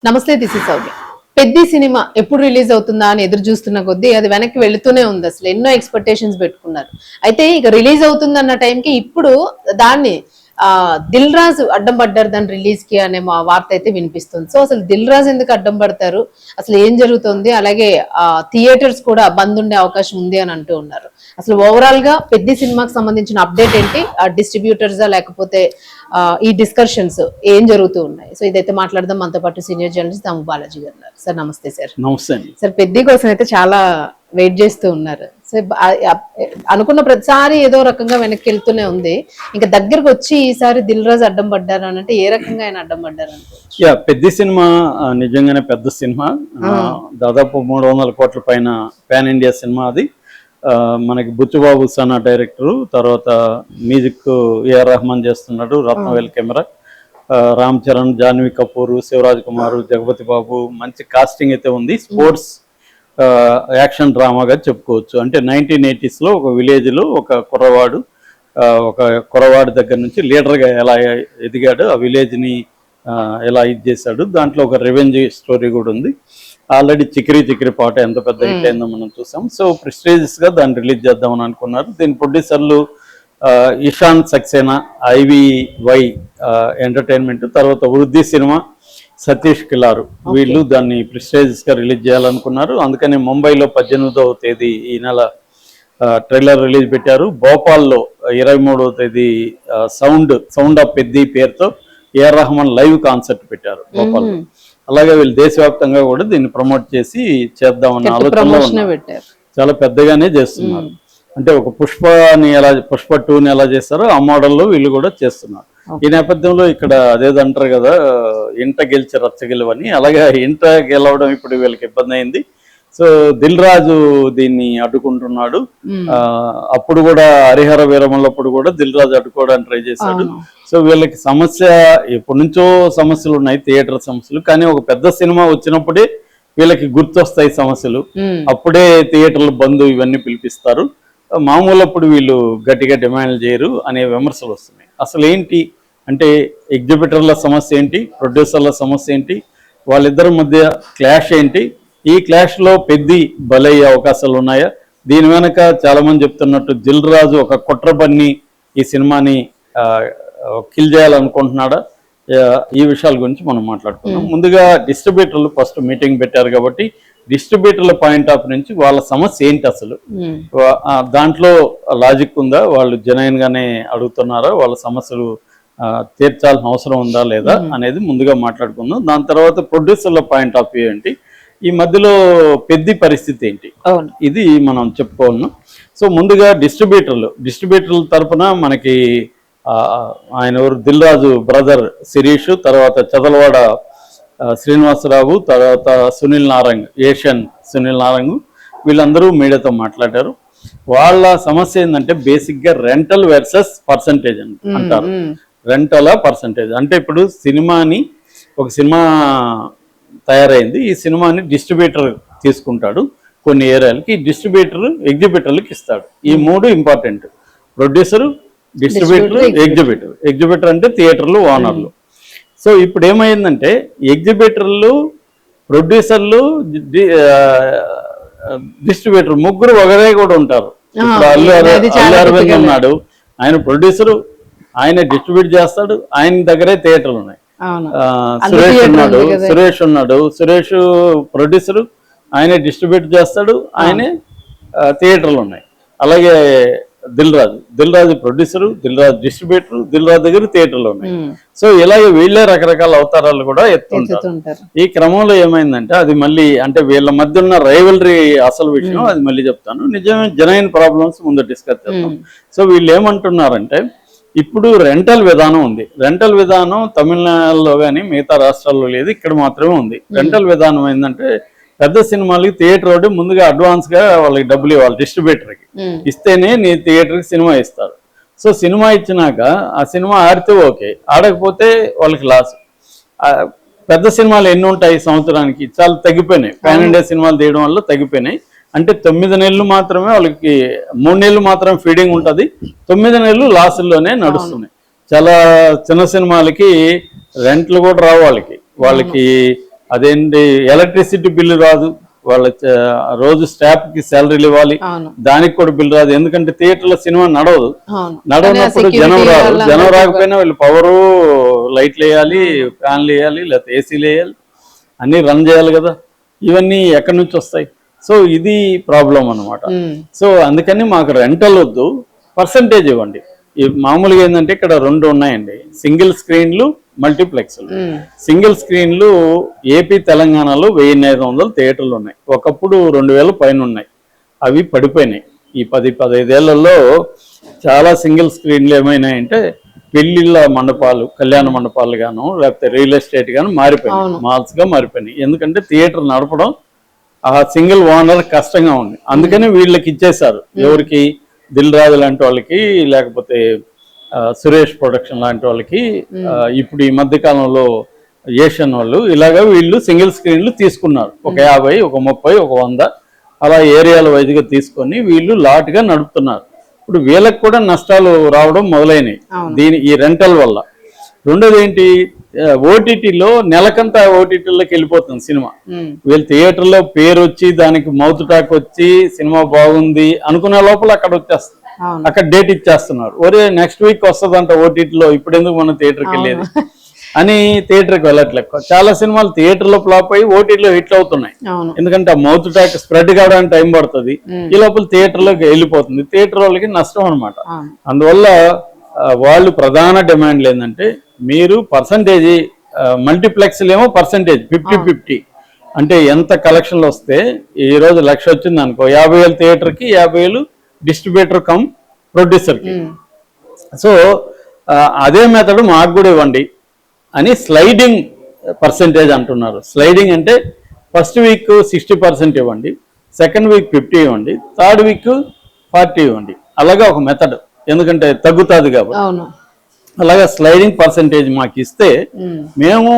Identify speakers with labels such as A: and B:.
A: నమస్తే, this is Soumya. పెద్ద cinema ఎప్పుడు రిలీజ్ అవుతుందా అని ఎదురు చూస్తున్న కొద్దీ అది వెనక్కి వెళుతూనే ఉంది. అసలు ఎన్నో ఎక్స్పెక్టేషన్స్ పెట్టుకున్నారు. అయితే ఇక రిలీజ్ అవుతుంది అన్న టైంకి ఇప్పుడు దాన్ని దిల్ రాజు అడ్డం పడ్డారు దాని రిలీజ్ కి అనే మా వార్త అయితే వినిపిస్తుంది. సో అసలు దిల్ రాజు ఎందుకు అడ్డం పడతారు, అసలు ఏం జరుగుతుంది, అలాగే థియేటర్స్ కూడా బంద్ ఉండే అవకాశం ఉంది అని అంటూ ఉన్నారు. అసలు ఓవరాల్ గా పెద్ద సినిమాకి సంబంధించిన అప్డేట్ ఏంటి, డిస్ట్రిబ్యూటర్సా లేకపోతే ఈ డిస్కషన్స్ ఏం జరుగుతూ ఉన్నాయి? సో ఇదైతే మాట్లాడదాం. మనతో పాటు సీనియర్ జర్నలిస్ట్ దాము బాలాజీ గారు ఉన్నారు. సార్ నమస్తే. సార్
B: నమస్తే.
A: సార్ పెద్ద కోసం అయితే చాలా వెయిట్ చేస్తూ ఉన్నారు. సో అనుకున్న ప్రతిసారి ఏదో రకంగా వెనక్కి వెళ్తూనే ఉంది. ఇంకా దగ్గరకు వచ్చి ఈసారి దిల్ రాజు అడ్డం పడ్డారు అని అంటే ఏ రకంగా ఆయన అడ్డం పడ్డారు అనుకోవచ్చు?
B: పెద్ద సినిమా నిజంగానే పెద్ద సినిమా, దాదాపు 300 కోట్ల పైన పాన్ ఇండియా సినిమా. అది మనకి బుచ్చుబాబు సనా డైరెక్టరు, తర్వాత మ్యూజిక్ ఏఆర్ రెహమాన్ చేస్తున్నాడు, రత్నవేల్ కెమెరా, రామ్ చరణ్, జాన్వీ కపూర్, శివరాజ్ కుమార్, జగపతి బాబు, మంచి కాస్టింగ్ అయితే ఉంది. స్పోర్ట్స్ యాక్షన్ డ్రామాగా చెప్పుకోవచ్చు. అంటే 1980s ఒక విలేజ్లో ఒక కుర్రవాడు దగ్గర నుంచి లీడర్గా ఎలా ఎదిగాడు, ఆ విలేజ్ని ఎలా ఇది చేశాడు, దాంట్లో ఒక రెవెంజ్ స్టోరీ కూడా ఉంది. ఆల్రెడీ చిక్రీ పాట ఎంత పెద్ద హిట్ అయిందో మనం చూసాం. సో ప్రెస్టీజియస్గా దాన్ని రిలీజ్ చేద్దామని అనుకున్నారు. దీని ప్రొడ్యూసర్లు ఇషాన్ సక్సేనా, IVY ఎంటర్టైన్మెంట్, తర్వాత వృద్ధి సినిమా, సతీష్ కిలారు, వీళ్ళు దాన్ని ప్రెస్టీజియస్గా రిలీజ్ చేయాలనుకున్నారు. అందుకని ముంబైలో 18వ తేదీ ఈ నెల ట్రైలర్ రిలీజ్ పెట్టారు. భోపాల్లో 23వ తేదీ సౌండ్ ఆఫ్ పెద్ది పేరుతో ఏఆర్ రెహమాన్ లైవ్ కాన్సర్ట్ పెట్టారు భోపాల్లో. అలాగే వీళ్ళు దేశవ్యాప్తంగా కూడా దీన్ని ప్రమోట్ చేసి చేద్దామన్న ఆలోచనలో ఉన్నారు. చాలా పెద్దగానే చేస్తున్నారు. అంటే ఒక పుష్ప 2ని ఎలా చేస్తారో ఆ మోడల్లో వీళ్ళు కూడా చేస్తున్నారు. ఈ నేపథ్యంలో ఇక్కడ అదేదంటారు కదా, ఇంట గెలిచి రచ్చగెలవని, అలాగే ఇంట గెలవడం ఇప్పుడు వీళ్ళకి ఇబ్బంది అయింది. సో దిల్ రాజు దీన్ని అడ్డుకుంటున్నాడు. అప్పుడు కూడా హరిహర వీరమల్లప్పుడు కూడా దిల్ రాజు అడ్డుకోవడానికి ట్రై చేశాడు. సో వీళ్ళకి సమస్య ఎప్పటి నుంచో సమస్యలు ఉన్నాయి, థియేటర్ సమస్యలు. కానీ ఒక పెద్ద సినిమా వచ్చినప్పుడే వీళ్ళకి గుర్తొస్తాయి సమస్యలు. అప్పుడే థియేటర్లు బంద్ ఇవన్నీ పిలిపిస్తారు. మామూలు అప్పుడు వీళ్ళు గట్టిగా డిమాండ్లు చేయరు అనే విమర్శలు వస్తున్నాయి. అసలు ఏంటి అంటే ఎగ్జిబిటర్ల సమస్య ఏంటి, ప్రొడ్యూసర్ల సమస్య ఏంటి, వాళ్ళిద్దరి మధ్య క్లాష్ ఏంటి, ఈ క్లాష్లో పెద్ది బలయ్యే అవకాశాలు ఉన్నాయా, దీని వెనక చాలామంది చెప్తున్నట్టు దిల్ రాజు ఒక కుట్ర పన్ని ఈ సినిమాని కిల్ చేయాలనుకుంటున్నాడా, ఈ విషయాల గురించి మనం మాట్లాడుకున్నాం. ముందుగా డిస్ట్రిబ్యూటర్లు ఫస్ట్ మీటింగ్ పెట్టారు కాబట్టి డిస్ట్రిబ్యూటర్ల పాయింట్ ఆఫ్ నుంచి వాళ్ళ సమస్య ఏంటి, అసలు దాంట్లో లాజిక్ ఉందా, వాళ్ళు జెన్యూన్ గానే అడుగుతున్నారా, వాళ్ళ సమస్యలు తీర్చాల్సిన అవసరం ఉందా లేదా అనేది ముందుగా మాట్లాడుకుందాం. దాని తర్వాత ప్రొడ్యూసర్ల పాయింట్ ఆఫ్ వ్యూ ఏంటి, ఈ మధ్యలో పెద్ద పరిస్థితి ఏంటి, ఇది మనం చెప్పుకోవాలి. సో ముందుగా డిస్ట్రిబ్యూటర్ల తరఫున మనకి ఆయన ఎవరు, దిల్ రాజు బ్రదర్ శిరీష్, తర్వాత చదలవాడ శ్రీనివాసరావు, తర్వాత ఏషియన్ సునీల్ నారంగ్, వీళ్ళందరూ మీడియాతో మాట్లాడారు. వాళ్ళ సమస్య ఏంటంటే బేసిక్గా రెంటల్ వర్సెస్ పర్సంటేజ్ అంటారు. రెంటల్ పర్సంటేజ్ అంటే ఇప్పుడు ఒక సినిమా తయారైంది, ఈ సినిమాని డిస్ట్రిబ్యూటర్ తీసుకుంటాడు కొన్ని ఏరియాలకి, డిస్ట్రిబ్యూటర్ ఎగ్జిబిటర్లకు ఇస్తాడు. ఈ మూడు ఇంపార్టెంట్: ప్రొడ్యూసరు, డిస్ట్రిబ్యూటర్, ఎగ్జిబిటర్ అంటే థియేటర్లు, ఓనర్లు. సో ఇప్పుడు ఏమైందంటే ఎగ్జిబిటర్లు, ప్రొడ్యూసర్లు, డిస్ట్రిబ్యూటర్ ముగ్గురు ఒకరే కూడా ఉంటారు. ఇప్పుడు అల్లు అరవింద్ ఉన్నాడు, ఆయన ప్రొడ్యూసరు, ఆయన డిస్ట్రిబ్యూట్ చేస్తాడు, ఆయన దగ్గరే థియేటర్లు ఉన్నాయి. సురేష్ ఉన్నాడు, సురేష్ ప్రొడ్యూసరు, ఆయనే డిస్ట్రిబ్యూట్ చేస్తాడు, ఆయనే థియేటర్లు ఉన్నాయి. అలాగే దిల్ రాజు ప్రొడ్యూసరు, దిల్ రాజు డిస్ట్రిబ్యూటర్, దిల్ రాజు దగ్గర థియేటర్లు ఉన్నాయి. సో ఇలాగే వీళ్ళే రకరకాల అవతారాలు కూడా ఎత్తుంటారు. ఈ క్రమంలో ఏమైందంటే అది మళ్ళీ అంటే వీళ్ళ మధ్య ఉన్న రైవలరీ అసలు విషయం, అది మళ్ళీ చెప్తాను. నిజమే, జెన్యూన్ ప్రాబ్లమ్స్ ముందు డిస్కస్ చేద్దాం. సో వీళ్ళు ఏమంటున్నారంటే ఇప్పుడు రెంటల్ విధానం ఉంది. రెంటల్ విధానం తమిళనాడులో కానీ మిగతా రాష్ట్రాల్లో లేదు, ఇక్కడ మాత్రమే ఉంది. రెంటల్ విధానం ఏంటంటే పెద్ద సినిమాలకి థియేటర్ ఒకటి ముందుగా అడ్వాన్స్ గా వాళ్ళకి డబ్బులు ఇవ్వాలి, డిస్ట్రిబ్యూటర్కి ఇస్తేనే నీ థియేటర్కి సినిమా ఇస్తారు. సో సినిమా ఇచ్చినాక ఆ సినిమా ఆడితే ఓకే, ఆడకపోతే వాళ్ళకి లాస్. పెద్ద సినిమాలు ఎన్ని ఉంటాయి సంవత్సరానికి, చాలా తగ్గిపోయినాయి. పాన్ ఇండియా సినిమాలు తీయడం వల్ల తగ్గిపోయినాయి. అంటే 9 నెలలు మాత్రమే వాళ్ళకి, 3 నెలలు మాత్రమే ఫీడింగ్ ఉంటుంది, 9 నెలలు లాసుల్లోనే నడుస్తున్నాయి. చాలా చిన్న సినిమాలకి రెంట్లు కూడా రావు వాళ్ళకి. అదేంటి ఎలక్ట్రిసిటీ బిల్లు రాదు, వాళ్ళ రోజు స్టాఫ్ కి శాలరీలు ఇవ్వాలి,
A: అవును
B: దానికి కూడా బిల్లు రాదు. ఎందుకంటే థియేటర్లో సినిమా నడవదు.
A: అవును
B: నడవనప్పుడు జనం రాదు. జనం రాకపోయినా వీళ్ళు పవరు, లైట్లు వేయాలి, ఫ్యాన్లు వేయాలి, లేకపోతే ఏసీలు వేయాలి, అన్ని రన్ చేయాలి కదా. ఇవన్నీ ఎక్కడి నుంచి వస్తాయి? సో ఇది ప్రాబ్లం అన్నమాట. సో అందుకని మాకు రెంటల్ వద్దు, పర్సంటేజ్ ఇవ్వండి. మామూలుగా ఏంటంటే ఇక్కడ 2 ఉన్నాయండి, సింగిల్ స్క్రీన్లు, మల్టీప్లెక్స్లు. సింగిల్ స్క్రీన్లు ఏపీ తెలంగాణలో 1500 థియేటర్లు ఉన్నాయి. ఒకప్పుడు 2000 పైన ఉన్నాయి, అవి పడిపోయినాయి. ఈ 10-15 ఏళ్లలో చాలా సింగిల్ స్క్రీన్లు ఏమైనాయంటే పెళ్లిళ్ళ మండపాలు, కళ్యాణ మండపాలు గాను, లేకపోతే రియల్ ఎస్టేట్ గాను మారిపోయినాయి, మాల్స్ గా మారిపోయినాయి. ఎందుకంటే థియేటర్ నడపడం ఆ సింగిల్ ఓనర్ కష్టంగా ఉంది. అందుకని వీళ్ళకి ఇచ్చేశారు. ఎవరికి? దిల్ రాజు లాంటి వాళ్ళకి, లేకపోతే సురేష్ ప్రొడక్షన్ లాంటి వాళ్ళకి, ఇప్పుడు ఈ మధ్య కాలంలో ఏషియన్ వాళ్ళు, ఇలాగా వీళ్ళు సింగిల్ స్క్రీన్లు తీసుకున్నారు. ఒక 50, ఒక 30, ఒక 100 అలా ఏరియాల వైజ్గా తీసుకొని వీళ్ళు లాట్గా నడుపుతున్నారు. ఇప్పుడు వీళ్ళకి కూడా నష్టాలు రావడం మొదలైనవి ఈ రెంటల్ వల్ల. రెండోది ఏంటి, ఓటీటీలో నెలకంతా ఓటీటీలోకి వెళ్ళిపోతుంది సినిమా. వీళ్ళు థియేటర్లో పేరు వచ్చి, దానికి మౌత్ టాక్ వచ్చి, సినిమా బాగుంది అనుకునే లోపల అక్కడ వచ్చేస్తుంది, అక్కడ డేట్ ఇచ్చేస్తున్నారు. ఒరే నెక్స్ట్ వీక్ వస్తుందంట ఓటీటీలో, ఇప్పుడు ఎందుకు మనం థియేటర్కి వెళ్ళేది అని థియేటర్కి వెళ్ళట్లేదు. చాలా సినిమాలు థియేటర్లో ఫ్లాప్ అయ్యి ఓటీటీలో హిట్ అవుతున్నాయి. ఎందుకంటే ఆ మౌత్ టాక్ స్ప్రెడ్ కావడానికి టైం పడుతుంది, ఈ లోపల థియేటర్లోకి వెళ్ళిపోతుంది. థియేటర్ వాళ్ళకి నష్టం అనమాట. అందువల్ల వాళ్ళు ప్రధాన డిమాండ్లు ఏంటంటే, మీరు పర్సంటేజ్, మల్టీప్లెక్స్లు ఏమో పర్సంటేజ్ 50-50, అంటే ఎంత కలెక్షన్లు వస్తే, ఈ రోజు 1,00,000 వచ్చింది అనుకో, 50,000 థియేటర్కి, 50,000 డిస్ట్రిబ్యూటర్ కమ్ ప్రొడ్యూసర్కి. సో అదే మెథడ్ మాకు కూడా ఇవ్వండి అని స్లైడింగ్ పర్సంటేజ్ అంటున్నారు. స్లైడింగ్ అంటే ఫస్ట్ వీక్ 60% ఇవ్వండి, సెకండ్ వీక్ 50 ఇవ్వండి, థర్డ్ వీక్ 40 ఇవ్వండి. అలాగా ఒక మెథడ్, ఎందుకంటే తగ్గుతుంది కాబట్టి. అలాగా స్లైడింగ్ పర్సంటేజ్ మాకు ఇస్తే మేము